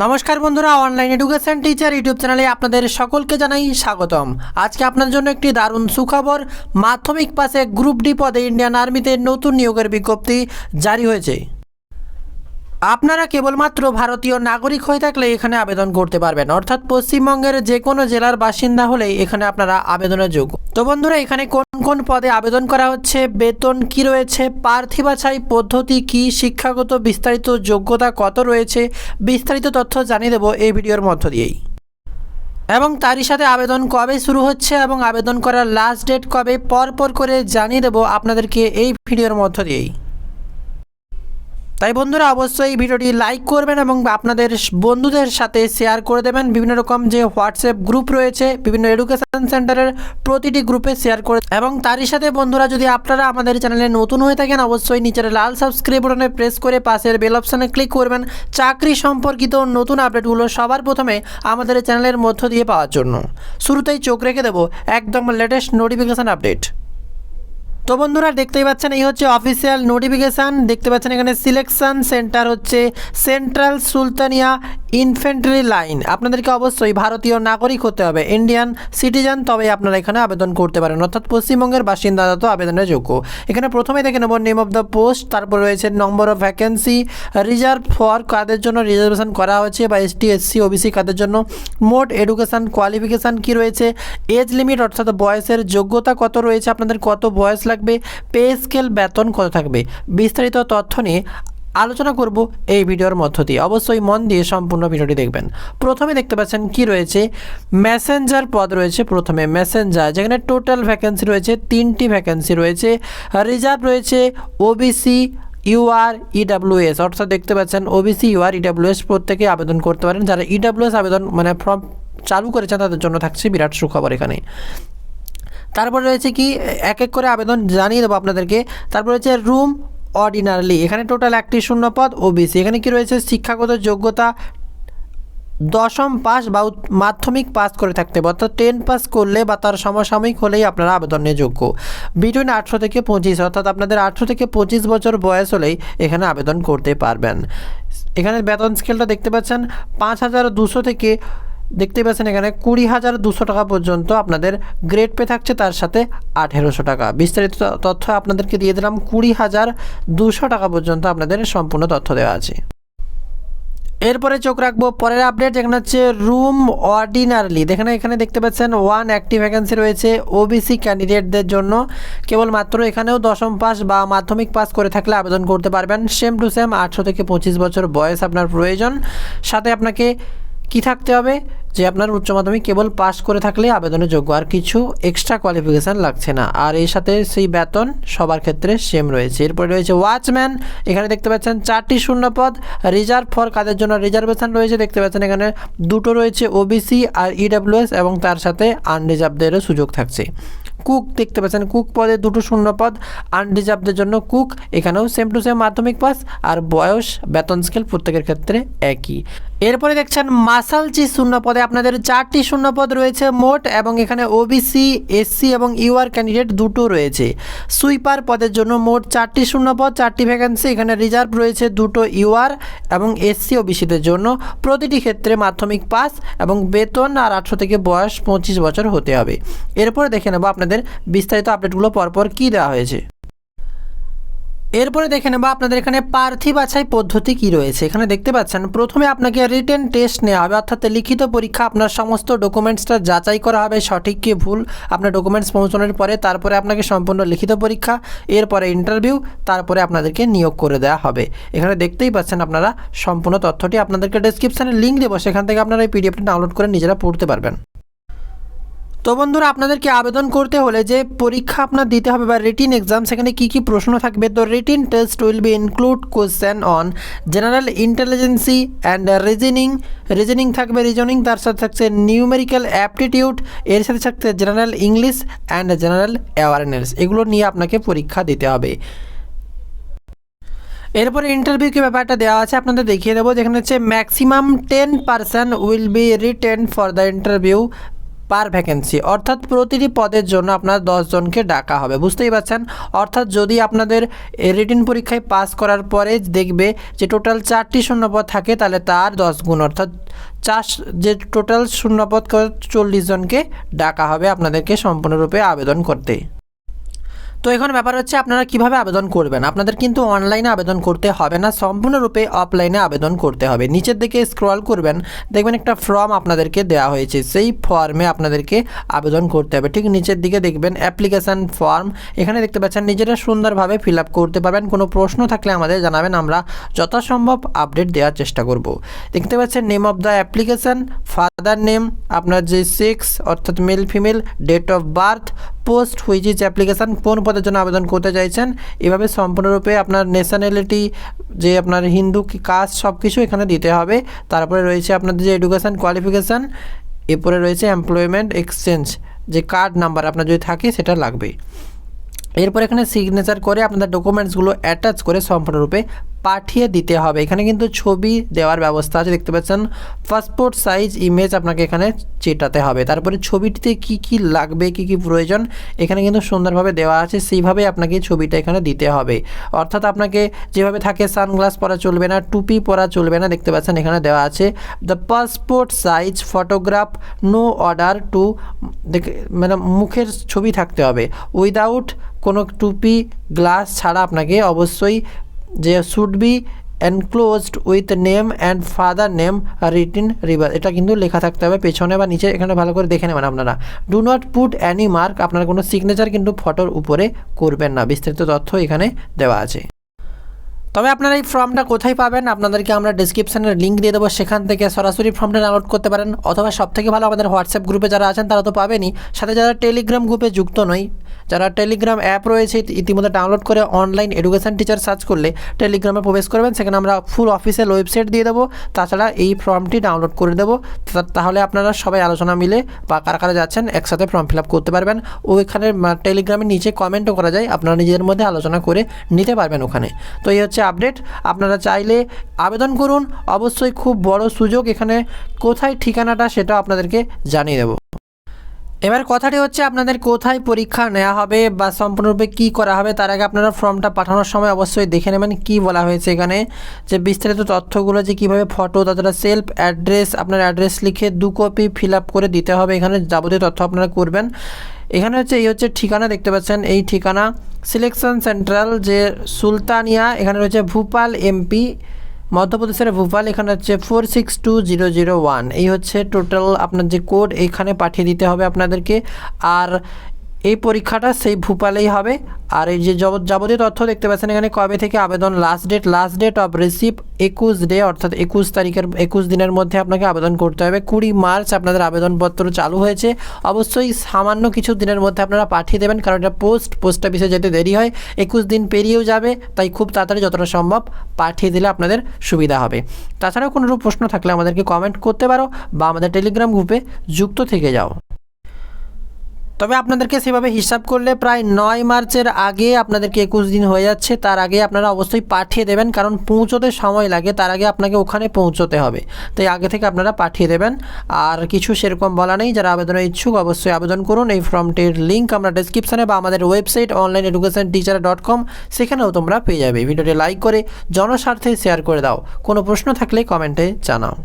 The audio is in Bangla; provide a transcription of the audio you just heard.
নমস্কার বন্ধুরা, অনলাইন এডুকেশন টিচার ইউটিউব চ্যানেলে আপনাদের সকলকে জানাই স্বাগতম। আজকে আপনাদের জন্য একটি দারুণ সুখবর। মাধ্যমিক পাশে গ্রুপ ডি পদে ইন্ডিয়ান আর্মিতে নতুন নিয়োগের বিজ্ঞপ্তি জারি হয়েছে। আপনারা কেবলমাত্র ভারতীয় নাগরিক হয়ে থাকলে এখানে আবেদন করতে পারবেন, অর্থাৎ পশ্চিমবঙ্গের যে কোনো জেলার বাসিন্দা হলেই এখানে আপনারা আবেদনের যোগ্য। তো বন্ধুরা, এখানে কোন কোন পদে আবেদন করা হচ্ছে, বেতন কি রয়েছে, প্রার্থী বাছাই পদ্ধতি কি, শিক্ষাগত বিস্তারিত যোগ্যতা কত রয়েছে, বিস্তারিত তথ্য জানিয়ে দেবো এই ভিডিওর মধ্য দিয়েই। এবং তারই সাথে আবেদন কবে শুরু হচ্ছে এবং আবেদন করার লাস্ট ডেট কবে, পরপর করে জানিয়ে দেবো আপনাদেরকে এই ভিডিওর মধ্য দিয়েই। তাই বন্ধুরা, অবশ্যই ভিডিওটি লাইক করবেন এবং আপনাদের বন্ধুদের সাথে শেয়ার করে দেবেন। বিভিন্ন রকম যে হোয়াটসঅ্যাপ গ্রুপ রয়েছে, বিভিন্ন এডুকেশন সেন্টারের প্রতিটি গ্রুপে শেয়ার করে। এবং তারই সাথে বন্ধুরা, যদি আপনারা আমাদের চ্যানেলে নতুন হয়ে থাকেন, অবশ্যই নিচের লাল সাবস্ক্রাইব বাটনে প্রেস করে পাশের বেল অপশানে ক্লিক করবেন চাকরি সম্পর্কিত নতুন আপডেটগুলো সবার প্রথমে আমাদের চ্যানেলের মধ্য দিয়ে পাওয়ার জন্য। শুরুতেই চোখ রেখে দেবো একদম লেটেস্ট নোটিফিকেশান আপডেট। তো বন্ধুরা, দেখতেই পাচ্ছেন এই হচ্ছে অফিসিয়াল নোটিফিকেশান। দেখতে পাচ্ছেন এখানে সিলেকশন সেন্টার হচ্ছে সেন্ট্রাল সুলতানিয়া ইনফ্যান্ট্রি লাইন। আপনাদেরকে অবশ্যই ভারতীয় নাগরিক হতে হবে, ইন্ডিয়ান সিটিজেন, তবে আপনারা এখানে আবেদন করতে পারেন, অর্থাৎ পশ্চিমবঙ্গের বাসিন্দা তো আবেদনের যোগ্য। এখানে প্রথমে দেখে নেব নেম অফ দ্য পোস্ট, তারপর রয়েছে number of vacancy, reserve for কাদের জন্য রিজার্ভেশন করা হয়েছে, বা এসটি এসসি ওবিসি কাদের জন্য, মোট এডুকেশান কোয়ালিফিকেশান কি রয়েছে, এজ লিমিট অর্থাৎ বয়সের যোগ্যতা কত রয়েছে, আপনাদের কত বয়স লাগবে, পে স্কেল বেতন কত থাকবে, বিস্তারিত তথ্য নিয়ে আলোচনা করব এই ভিডিওর মধ্য দিয়ে। অবশ্যই মন দিয়ে সম্পূর্ণ ভিডিওটি দেখবেন। প্রথমে দেখতে পাচ্ছেন কি রয়েছে, মেসেঞ্জার পদ রয়েছে। প্রথমে মেসেঞ্জার, যেখানে টোটাল ভ্যাকেন্সি রয়েছে 3টি ভ্যাকেন্সি রয়েছে। রিজার্ভ রয়েছে ওবিসি ইউআর ইডাব্লিউএস, অর্থাৎ দেখতে পাচ্ছেন ওবিসি ইউআর ইডাব্লিউএস প্রত্যেকে আবেদন করতে পারেন। যারা ইডাব্লিউএস আবেদন ফর্ম চালু করেছেন তাদের জন্য থাকছে বিরাট সুখবর এখানে। তারপর রয়েছে কি, এক এক করে আবেদন জানিয়ে দেবো আপনাদেরকে। তারপর রয়েছে রুম অর্ডিনারলি, এখানে টোটাল 1টি শূন্য পদ। ওবিসি, এখানে কি রয়েছে, শিক্ষাগত যোগ্যতা 10ম পাস বা মাধ্যমিক পাস করে থাকতে হবে, অর্থাৎ 10 পাস করলে বা তার সমসাময়িক হলেই আপনারা আবেদনের যোগ্য। বিটুইন 18 থেকে 25, অর্থাৎ আপনাদের 18 থেকে 25 বছর বয়স হলেই এখানে আবেদন করতে পারবেন। এখানে বেতন স্কেলটা দেখতে পাচ্ছেন 5200 থেকে দেখতে পাচ্ছেন এখানে 20,200 টাকা পর্যন্ত আপনাদের গ্রেড পে থাকছে, তার সাথে 1800 টাকা। বিস্তারিত তথ্য আপনাদেরকে দিয়ে দিলাম। 20,200 টাকা পর্যন্ত আপনাদের সম্পূর্ণ তথ্য দেওয়া আছে। এরপরে চোখ রাখবো পরের আপডেট, যেখানে হচ্ছে রুম অর্ডিনারলি। এখানে দেখতে পাচ্ছেন 1 অ্যাক্টিভ ভ্যাকেন্সি রয়েছে ওবিসি ক্যান্ডিডেটদের জন্য। কেবলমাত্র এখানেও 10ম পাস বা মাধ্যমিক পাস করে থাকলে আবেদন করতে পারবেন। সেম টু সেম 18 থেকে 25 বছর বয়স আপনার প্রয়োজন। সাথে আপনাকে কি থাকতে হবে, যে আপনার উচ্চ মাধ্যমিক কেবল পাস করে থাকলে আবেদনের যোগ্য, আর কিছু এক্সট্রা কোয়ালিফিকেশান লাগছে না। আর এর সাথে সেই বেতন সবার ক্ষেত্রে সেম রয়েছে। এরপরে রয়েছে ওয়াচম্যান, এখানে দেখতে পাচ্ছেন 4টি শূন্য পদ। রিজার্ভ ফর কাদের জন্য রিজার্ভেশন রয়েছে, দেখতে পাচ্ছেন এখানে 2টো রয়েছে ওবিসি আর ইডাব্লিউএস, এবং তার সাথে আনরিজার্ভদেরও সুযোগ থাকছে। কুক, দেখতে পাচ্ছেন কুক পদে 2টো শূন্য পদ, আনরিজার্ভদের জন্য কুক। এখানেও সেম টু সেম মাধ্যমিক পাস, আর বয়স বেতন স্কেল প্রত্যেকের ক্ষেত্রে একই। এরপরে দেখছেন মাসালচি শূন্য পদে আপনাদের 4টি শূন্য পদ রয়েছে মোট, এবং এখানে ওবিসি এসসি এবং ইউআর ক্যান্ডিডেট 2টো রয়েছে। সুইপার পদের জন্য মোট 4টি শূন্য পদ, 4টি ভ্যাকেন্সি। এখানে রিজার্ভ রয়েছে 2টো ইউআর এবং এসসি ওবিসিদের জন্য। প্রতিটি ক্ষেত্রে মাধ্যমিক পাস এবং বেতন আর 18 থেকে বয়স 25 বছর হতে হবে। এরপরে দেখে নেব আপনাদের বিস্তারিত আপডেটগুলো পরপর কী দেওয়া হয়েছে। এরপরে দেখে নেব আপনাদের এখানে প্রার্থী বাছাই পদ্ধতি কি রয়েছে। এখানে দেখতে পাচ্ছেন প্রথমে আপনাকে রিটেন টেস্ট নেওয়া হবে, অর্থাৎ লিখিত পরীক্ষা। আপনার সমস্ত ডকুমেন্টসটা যাচাই করা হবে সঠিক কি ভুল আপনার ডকুমেন্টস পৌঁছানোর পরে। তারপরে আপনাকে সম্পূর্ণ লিখিত পরীক্ষা, এরপরে ইন্টারভিউ, তারপরে আপনাদেরকে নিয়োগ করে দেওয়া হবে। এখানে দেখতেই পাচ্ছেন আপনারা সম্পূর্ণ তথ্যটি আপনাদেরকে ডেসক্রিপশানে লিঙ্ক দেবো, সেখান থেকে আপনারা এই পিডিএফটি ডাউনলোড করে নিজেরা পড়তে পারবেন। তো বন্ধুরা, আপনাদেরকে আবেদন করতে হলে যে পরীক্ষা আপনার দিতে হবে বা রিটিন এক্সাম, সেখানে কি কি প্রশ্ন থাকবে। তো written test will be include question on general ইন্টেলিজেন্সি and reasoning থাকবে, রিজনিং। তার সাথে থাকছে নিউমেরিক্যাল অ্যাপটিটিউড, এর সাথে থাকছে general English and general awareness. এগুলো নিয়ে আপনাকে পরীক্ষা দিতে হবে। এরপরে ইন্টারভিউ কি ব্যাপারটা দেওয়া আছে আপনাদের দেখিয়ে দেবো, যেখানে হচ্ছে maximum 10% will be written for the interview per vacancy, অর্থাৎ প্রতিটি পদের জন্য আপনার 10 জনকে ডাকা হবে। বুঝতেই পারছেন, অর্থাৎ যদি আপনাদের রিটেন পরীক্ষায় পাস করার পরে দেখবে যে টোটাল 4টি শূন্যপদ থাকে, তাহলে তার 10 গুণ, অর্থাৎ যে টোটাল শূন্যপদ 40 জনকে ডাকা হবে আপনাদেরকে সম্পূর্ণরূপে আবেদন করতে। তো এখন ব্যাপার হচ্ছে আপনারা কিভাবে আবেদন করবেন। আপনাদের কিন্তু অনলাইনে আবেদন করতে হবে না, সম্পূর্ণরূপে অফলাইনে আবেদন করতে হবে। নিচের দিকে স্ক্রল করবেন, দেখবেন একটা ফর্ম আপনাদেরকে দেওয়া হয়েছে, সেই ফর্মে আপনাদেরকে আবেদন করতে হবে। ঠিক নিচের দিকে দেখবেন অ্যাপ্লিকেশান ফর্ম, এখানে দেখতে পাচ্ছেন নিজেরা সুন্দরভাবে ফিল আপ করতে পারবেন। কোনো প্রশ্ন থাকলে আমাদের জানাবেন, আমরা যথাসম্ভব আপডেট দেওয়ার চেষ্টা করব। দেখতে পাচ্ছেন name of the application, father name, আপনার যে সেক্স অর্থাৎ male female, date of birth, post which is application, কোন পদের জন্য আবেদন করতে চাইছেন, এভাবে সম্পূর্ণরূপে আপনার ন্যাশনালিটি, যে আপনার হিন্দু কি কাস্ট, সব কিছু এখানে দিতে হবে। তারপরে রয়েছে আপনাদের যে এডুকেশান কোয়ালিফিকেশান, এরপরে রয়েছে এমপ্লয়মেন্ট এক্সচেঞ্জ, যে কার্ড নাম্বার আপনার যদি থাকে সেটা লাগবে। এরপর এখানে সিগনেচার করে আপনাদের ডকুমেন্টসগুলো অ্যাটাচ করে সম্পূর্ণরূপে পাঠিয়ে দিতে হবে। এখানে কিন্তু ছবি দেওয়ার ব্যবস্থা আছে, দেখতে পাচ্ছেন পাসপোর্ট সাইজ ইমেজ আপনাকে এখানে চেটাতে হবে। তারপরে ছবিটিতে কি কি লাগবে, কি কি প্রয়োজন এখানে কিন্তু সুন্দরভাবে দেওয়া আছে, সেইভাবে আপনাকে ছবিটা এখানে দিতে হবে। অর্থাৎ আপনাকে যেভাবে থাকে সানগ্লাস পরা চলবে না, টুপি পরা চলবে না, দেখতে পাচ্ছেন এখানে দেওয়া আছে the passport size photograph, no order to, মানে মুখের ছবি থাকতে হবে, উইদাউট কোনো টুপি গ্লাস ছাড়া আপনাকে অবশ্যই, যে should be enclosed with name and father name written river, এটা কিন্তু লেখা থাকতে হবে পেছনে বা নিচে, এখানে ভালো করে দেখে নেবেন আপনারা। Do not put any mark, আপনার কোনো সিগনেচার কিন্তু ফটোর উপরে করবেন না। বিস্তারিত তথ্য এখানে দেওয়া আছে। তবে আপনারা এই ফর্মটা কোথায় পাবেন, আপনাদেরকে আমরা ডিসক্রিপশানের লিঙ্ক দিয়ে দেবো, সেখান থেকে সরাসরি ফর্মটা ডাউনলোড করতে পারেন, অথবা সবথেকে ভালো আমাদের হোয়াটসঅ্যাপ গ্রুপে যারা আছেন তারা তো পাবেনই, সাথে যারা টেলিগ্রাম গ্রুপে যুক্ত নয়, যারা টেলিগ্রাম অ্যাপ রয়েছে ইতিমধ্যে ডাউনলোড করে অনলাইন এডুকেশান টিচার সার্চ করলে টেলিগ্রামে প্রবেশ করবেন, সেখানে আমরা ফুল অফিসিয়াল ওয়েবসাইট দিয়ে দেবো, তাছাড়া এই ফর্মটি ডাউনলোড করে দেবো। তাহলে আপনারা সবাই আলোচনা মিলে বা কারা কারা যাচ্ছেন একসাথে ফর্ম ফিল আপ করতে পারবেন। ওইখানে টেলিগ্রামের নিচে কমেন্টও করা যায়, আপনারা নিজেদের মধ্যে আলোচনা করে নিতে পারবেন ওখানে। তো এই হচ্ছে আপডেট, আপনারা চাইলে আবেদন করুন, অবশ্যই খুব বড় সুযোগ। এখানে কোথায় ঠিকানাটা সেটা আপনাদেরকে জানিয়ে দেবো। এবার কথাটি হচ্ছে আপনাদের কোথায় পরীক্ষা নেওয়া হবে বা সম্পূর্ণরূপে কী করা হবে, তার আগে আপনারা ফর্মটা পাঠানোর সময় অবশ্যই দেখে নেবেন কি বলা হয়েছে এখানে, যে বিস্তারিত তথ্যগুলো, যে কীভাবে ফটো, তাছাড়া সেলফ অ্যাড্রেস, আপনার অ্যাড্রেস লিখে 2 কপি ফিল আপ করে দিতে হবে। এখানে যাবতীয় তথ্য আপনারা করবেন। এখানে হচ্ছে এই হচ্ছে ঠিকানা, দেখতে পাচ্ছেন এই ঠিকানা, সিলেকশন সেন্ট্রাল যে সুলতানিয়া, এখানে রয়েছে ভূপাল এমপি, মধ্যপ্রদেশের ভূপাল, এখানে হচ্ছে 462001, এই হচ্ছে টোটাল আপনার যে কোড, এইখানে পাঠিয়ে দিতে হবে আপনাদেরকে। আর এই পরীক্ষাটা সেই ভূপালেই হবে। আর এই যে যাবতীয় তথ্য দেখতে পাচ্ছেন এখানে, কবে থেকে আবেদন, last date of receive 21 day, অর্থাৎ 21 তারিখের 21 দিনের মধ্যে আপনাকে আবেদন করতে হবে। 20 মার্চ আপনাদের আবেদনপত্র চালু হয়েছে, অবশ্যই সামান্য কিছু দিনের মধ্যে আপনারা পাঠিয়ে দেবেন, কারণ এটা পোস্ট অফিসে যেতে দেরি হয়, 21 দিন পেরিয়েও যাবে, তাই খুব তাড়াতাড়ি যতটা সম্ভব পাঠিয়ে দিলে আপনাদের সুবিধা হবে। তাছাড়াও কোনো প্রশ্ন থাকলে আমাদেরকে কমেন্ট করতে পারো বা আমাদের টেলিগ্রাম গ্রুপে যুক্ত থেকে যাও। তবে আপনাদেরকে সেভাবে হিসাব করলে প্রায় 9 মার্চের আগে আপনাদেরকে 21 দিন হয়ে যাচ্ছে, তার আগে আপনারা অবশ্যই পাঠিয়ে দেবেন, কারণ পৌঁছতে সময় লাগে, তার আগে আপনাকে ওখানে পৌঁছতে হবে, তাই আগে থেকে আপনারা পাঠিয়ে দেবেন। আর কিছু সেরকম বলা নেই, যারা আবেদনের ইচ্ছুক অবশ্যই আবেদন করুন। এই ফর্মটির লিঙ্ক আমরা ডেসক্রিপশানে বা আমাদের ওয়েবসাইট onlineeducationteacher.com, সেখানেও তোমরা পেয়ে যাবে। ভিডিওটি লাইক করে জনস্বার্থে শেয়ার করে দাও, কোনো প্রশ্ন থাকলে কমেন্টে জানাও।